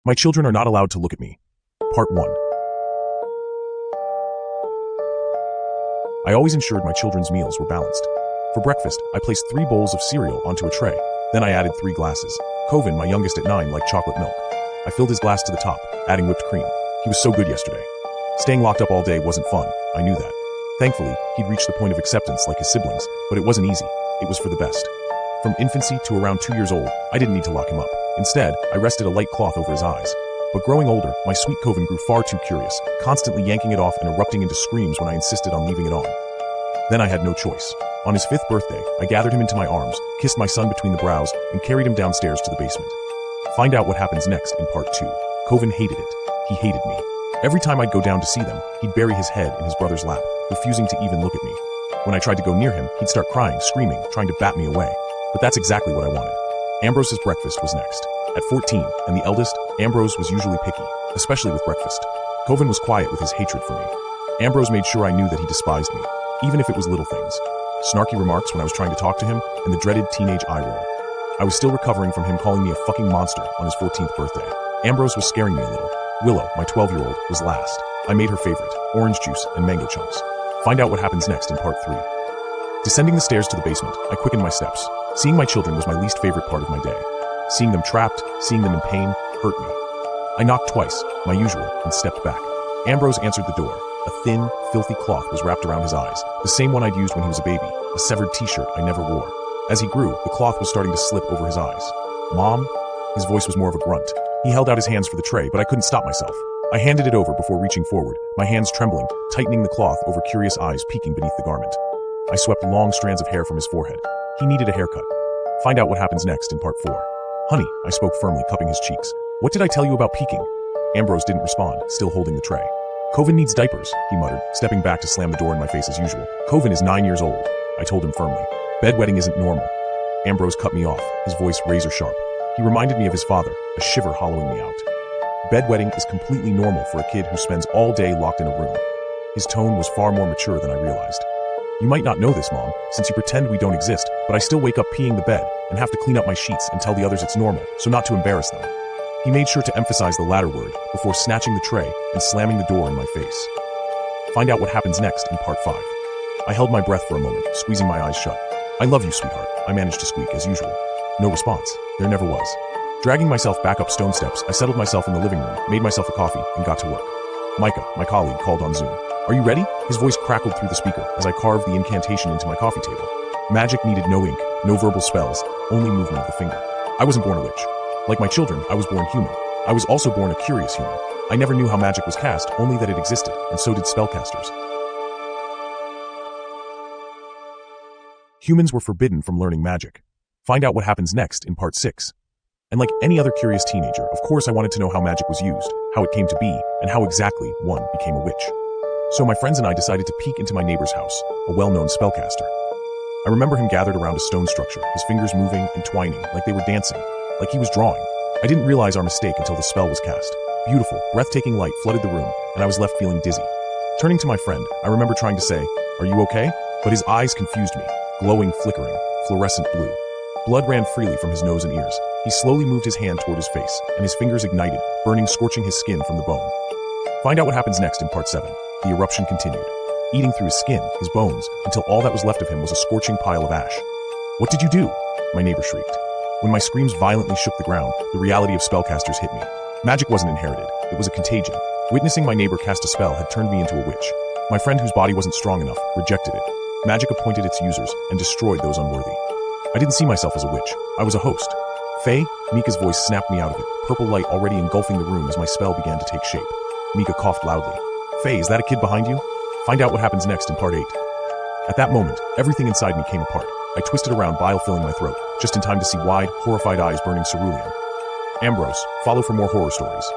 My children are not allowed to look at me. Part 1. I always ensured my children's meals were balanced. For breakfast, I placed 3 bowls of cereal onto a tray. Then I added 3 glasses. Kovin, my youngest at 9, liked chocolate milk. I filled his glass to the top, adding whipped cream. He was so good yesterday. Staying locked up all day wasn't fun, I knew that. Thankfully, he'd reached the point of acceptance like his siblings, but it wasn't easy. It was for the best. From infancy to around 2 years old, I didn't need to lock him up. Instead, I rested a light cloth over his eyes. But growing older, my sweet Kovin grew far too curious, constantly yanking it off and erupting into screams when I insisted on leaving it on. Then I had no choice. On his 5th birthday, I gathered him into my arms, kissed my son between the brows, and carried him downstairs to the basement. Find out what happens next in part 2. Kovin hated it. He hated me. Every time I'd go down to see them, he'd bury his head in his brother's lap, refusing to even look at me. When I tried to go near him, he'd start crying, screaming, trying to bat me away. But that's exactly what I wanted. Ambrose's breakfast was next. At 14, and the eldest, Ambrose was usually picky, especially with breakfast. Kovin was quiet with his hatred for me. Ambrose made sure I knew that he despised me, even if it was little things. Snarky remarks when I was trying to talk to him, and the dreaded teenage eye roll. I was still recovering from him calling me a fucking monster on his 14th birthday. Ambrose was scaring me a little. Willow, my 12-year-old, was last. I made her favorite, orange juice and mango chunks. Find out what happens next in part 3. Descending the stairs to the basement, I quickened my steps. Seeing my children was my least favorite part of my day. Seeing them trapped, seeing them in pain, hurt me. I knocked twice, my usual, and stepped back. Ambrose answered the door. A thin, filthy cloth was wrapped around his eyes, the same one I'd used when he was a baby, a severed t-shirt I never wore. As he grew, the cloth was starting to slip over his eyes. Mom? His voice was more of a grunt. He held out his hands for the tray, but I couldn't stop myself. I handed it over before reaching forward, my hands trembling, tightening the cloth over curious eyes peeking beneath the garment. I swept long strands of hair from his forehead. He needed a haircut. Find out what happens next in part 4. Honey, I spoke firmly, cupping his cheeks. What did I tell you about peeking? Ambrose didn't respond, still holding the tray. Kovin needs diapers, he muttered, stepping back to slam the door in my face as usual. Kovin is 9 years old, I told him firmly. Bedwetting isn't normal. Ambrose cut me off, his voice razor sharp. He reminded me of his father, a shiver hollowing me out. Bedwetting is completely normal for a kid who spends all day locked in a room. His tone was far more mature than I realized. You might not know this, Mom, since you pretend we don't exist, but I still wake up peeing the bed and have to clean up my sheets and tell the others it's normal, so not to embarrass them. He made sure to emphasize the latter word before snatching the tray and slamming the door in my face. Find out what happens next in part 5. I held my breath for a moment, squeezing my eyes shut. I love you, sweetheart, I managed to squeak as usual. No response. There never was. Dragging myself back up stone steps, I settled myself in the living room, made myself a coffee, and got to work. Micah, my colleague, called on Zoom. Are you ready? His voice crackled through the speaker as I carved the incantation into my coffee table. Magic needed no ink, no verbal spells, only movement of the finger. I wasn't born a witch. Like my children, I was born human. I was also born a curious human. I never knew how magic was cast, only that it existed, and so did spellcasters. Humans were forbidden from learning magic. Find out what happens next in part 6. And like any other curious teenager, of course I wanted to know how magic was used, how it came to be, and how exactly one became a witch. So my friends and I decided to peek into my neighbor's house, a well-known spellcaster. I remember him gathered around a stone structure, his fingers moving and twining like they were dancing, like he was drawing. I didn't realize our mistake until the spell was cast. Beautiful, breathtaking light flooded the room, and I was left feeling dizzy. Turning to my friend, I remember trying to say, "Are you okay?" But his eyes confused me, glowing, flickering, fluorescent blue. Blood ran freely from his nose and ears. He slowly moved his hand toward his face, and his fingers ignited, burning, scorching his skin from the bone. Find out what happens next in part 7. The eruption continued, eating through his skin, his bones, until all that was left of him was a scorching pile of ash. "What did you do?" my neighbor shrieked. When my screams violently shook the ground, the reality of spellcasters hit me. Magic wasn't inherited, it was a contagion. Witnessing my neighbor cast a spell had turned me into a witch. My friend, whose body wasn't strong enough, rejected it. Magic appointed its users and destroyed those unworthy. I didn't see myself as a witch. I was a host. Faye? Mika's voice snapped me out of it, purple light already engulfing the room as my spell began to take shape. Mika coughed loudly. "Faye, is that a kid behind you?" Find out what happens next in part 8. At that moment, everything inside me came apart. I twisted around, bile filling my throat, just in time to see wide, horrified eyes burning cerulean. Ambrose, follow for more horror stories.